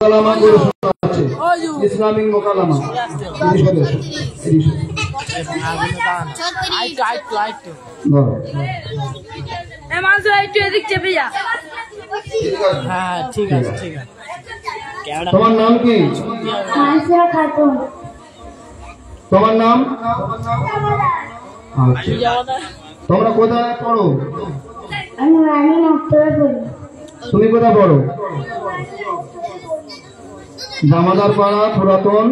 মোকালামা করে শোনাচ্ছে ইসলামিক মোকালামা। তোমার নাম কি? তোমার নাম? তোমরা কোথায় পড়ো? তুমি কোথায় পড়ো? জামাদার পাড়া পুরাতন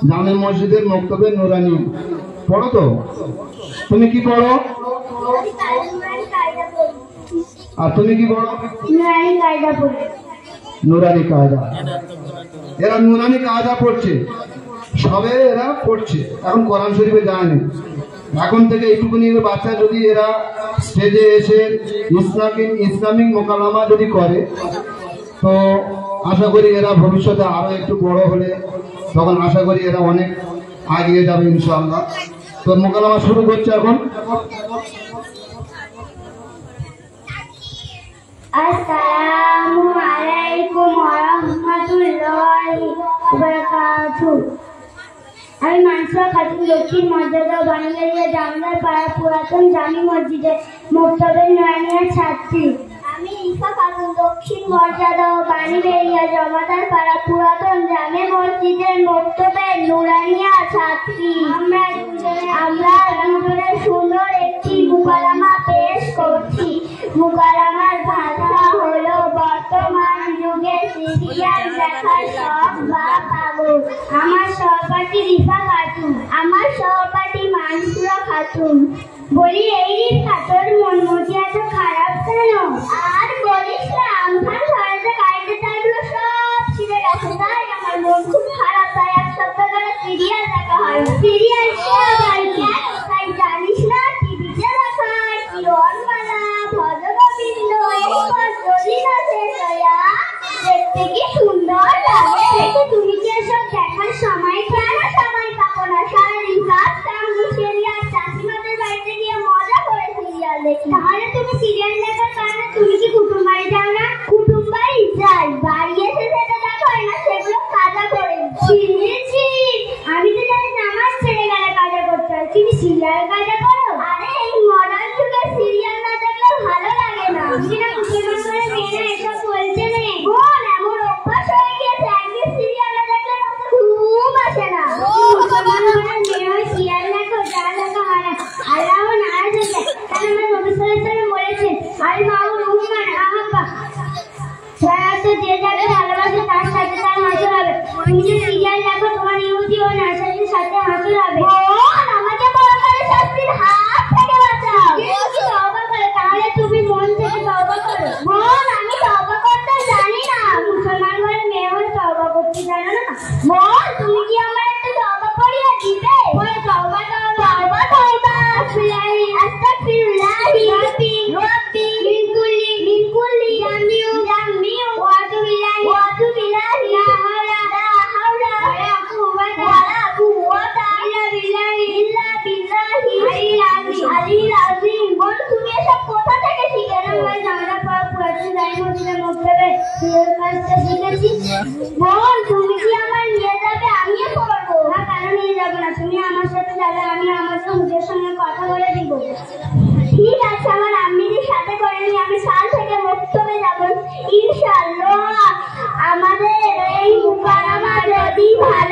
জামে মসজিদের মক্তবে নুরানি পড়ো তো? তুমি কি পড়ো? আর তুমি কি পড়ো? নুরানি কায়দা। এরা নুরানি কায়দা পড়ছে, সবে এরা পড়ছে, এখন কোরআন শরীফে যায়নি। এখন থেকে এইটুকুনি বাচ্চা যদি এরা স্টেজে এসে ইসলামিক মোকালামা যদি করে, তো আশা করি এরা ভবিষ্যতে আরো একটু বড় হলে তখন আশা করি এরা অনেক এগিয়ে যাবে ইনশাআল্লাহ। তো মোকালামা শুরু করছে এখন। আসসালামু আলাইকুম ওয়া রাহমাতুল্লাহি ওয়া বারাকাতুহু। আমি মানসুরা খাতুন, দক্ষিণ মর্যাদা বানিয়ালিয়া জামদার পাড়া পুরাতন জামি মসজিদের মক্তবে নুরানিয়ার ছাত্রী। আমি ইফা খাতুন, দক্ষিণ মর্যাদা বানিয়ালিয়া জমাদার পাড়া পুরাতন জামে মসজিদের মক্তবে নুরানিয়ার ছাত্রী। আমরা দুজনে সুন্দর একটি মুকালামা পেশ করছি। মুকালামার ভাষা হলো বর্তমান যুগে সিরিয়াল দেখার শখ বা পাগল। আমার সহপাঠী রিফা খাতুন, আমার সহপাঠী মানসুরা খাতুন। বলি, এই রিফা, তোর মন মজি এত খারাপ কেন? আর বলিস না, আমফান ধরে গাড়িতে টাইগুলো সব ছিঁড়ে গেছে, তাই আমার মন খুব খারাপ। তাই এক সপ্তাহ ধরে সিরিয়াল দেখা হয়। সিরিয়াল তাই জানিস না, টিভিতে দেখায় কিরণবালা, ভজগোবিন্দ, দেখতে কি সুন্দর লাগে। তুমি কি এসব দেখার সময় কেন সময় পাবো না? সারাদিন কাজ কাম মুছিয়ে আর চাষিমাদের বাড়িতে গিয়ে মজা করে সিরিয়াল দেখি। তাহলে তুমি সিরিয়াল দেখার কারণে তুমি কি কুটুম বাড়ি যাও না? কুটুম বাড়ি যাই, বাড়ি এসে যেটা দেখা হয় না সেগুলো কাজা করে। আমি তো জানি নামাজ ছেড়ে গেলে কাজা করতে হয়, তুমি সিরিয়াল কাজা করো? আরে এই মডার্ন যুগের সিরিয়াল না দেখলে ভালো লাগে না। মুসলমান মেয়েরা এসব বলছে না, বোন, এমন অভ্যাস হয়ে গিয়েছে, একদিন সিরিয়াল না দেখলে ঘুম আসে না। মুসলমান মেয়ে হয়ে সিরিয়াল দেখো, যা দেখা হয় না। আল্লাহ নারাজ হয়ে যায়, কারণ আমার নবী সাল্লাল্লাহু আলাইহি ওয়াসাল্লাম বলেছেন, আল মাউল উম্মান আহাব্বা, যে যাকে ভালোবাসে তার সাথে তার হাসর হবে। তুমি যে সিরিয়াল দেখো, তোমার ইহুদি ও নাসারির সাথে হাসর হবে। বোন, আমাকে পরকালের শাস্তির হাত থেকে বাঁচাও। তওবা করো, তাহলে তুমি মন থেকে তওবা করো। বোন, আমি তওবা করতে জানি না। মুসলমান ঘরের মেয়ে হয়ে তওবা করতে জানো না? বোন, তুমি কি আমার একটু তওবা পড়িয়ে দিবে? বলে তওবা তওবা তওবা তওবা আস্তাগফিরুল্লাহি রাব্বি মিন কুল্লি জামিউ ওয়া আতুবু ইলাইহি লা হাওলা ওয়ালা কুওয়াতা ইল্লা বিল্লাহি আলিল আযীম। বল, তুমি এসব কোথা থেকে শিখেছো? ভাই, জানা পড়া পুরাতন জামি মসজিদের মক্তবে কাজটা শিখেছি। বোন, তুমি কি আমার নিয়ে যাবে? আমিও পড়বো। হ্যাঁ, কেন নিয়ে যাবো না? তুমি আমার সাথে যাবে, আমি আমার হুজুরের সঙ্গে কথা বলে দিব। ঠিক আছে, আমার আম্মিদের সাথে করে নিয়ে আমি কাল থেকে মক্তবে যাবো ইনশাআল্লাহ। আমাদের এই মুকালামা যদি ভালো